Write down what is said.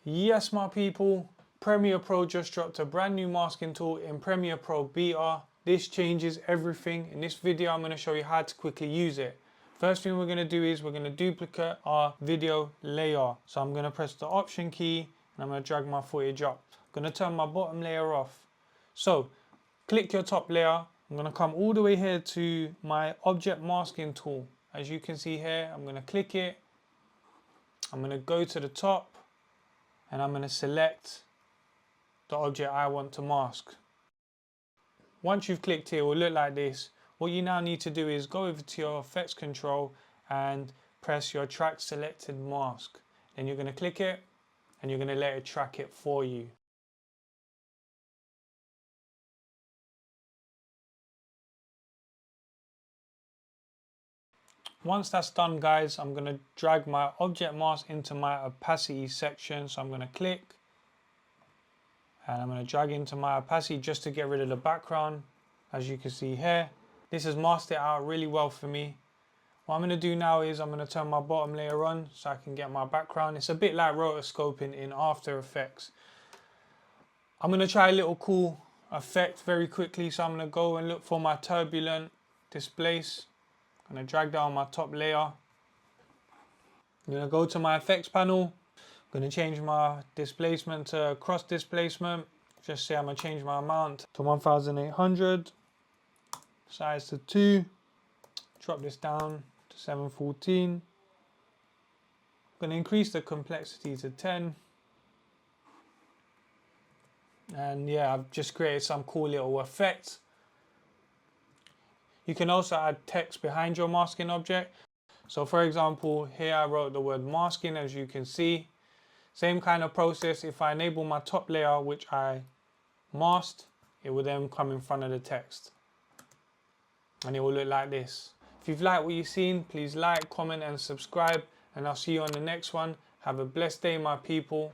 Yes, my people, Premiere Pro just dropped a brand new masking tool in Premiere Pro Beta. This changes everything. In this video, I'm going to show you how to quickly use it. First thing we're going to do is we're going to duplicate our video layer. So I'm going to press the Option key and I'm going to drag my footage up. I'm going to turn my bottom layer off. So click your top layer. I'm going to come all the way here to my object masking tool. As you can see here, I'm going to click it. I'm going to go to the top and I'm going to select the object I want to mask. Once you've clicked it, it will look like this. What you now need to do is go over to your effects control and press your track selected mask. Then you're going to click it and you're going to let it track it for you. Once that's done, guys, I'm going to drag my object mask into my opacity section. So I'm going to click and I'm going to drag into my opacity just to get rid of the background. As you can see here, this has masked it out really well for me. What I'm going to do now is I'm going to turn my bottom layer on so I can get my background. It's a bit like rotoscoping in After Effects. I'm going to try a little cool effect very quickly. So I'm going to go and look for my turbulent displace. I'm going to drag down my top layer. I'm going to go to my effects panel. I'm going to change my displacement to cross displacement. Just say I'm going to change my amount to 1800. Size to 2. Drop this down to 714. I'm going to increase the complexity to 10. And yeah, I've just created some cool little effect. You can also add text behind your masking object. So for example, here I wrote the word masking, as you can see. Same kind of process. If I enable my top layer, which I masked, it will then come in front of the text. And it will look like this. If you've liked what you've seen, please like, comment and subscribe. And I'll see you on the next one. Have a blessed day, my people.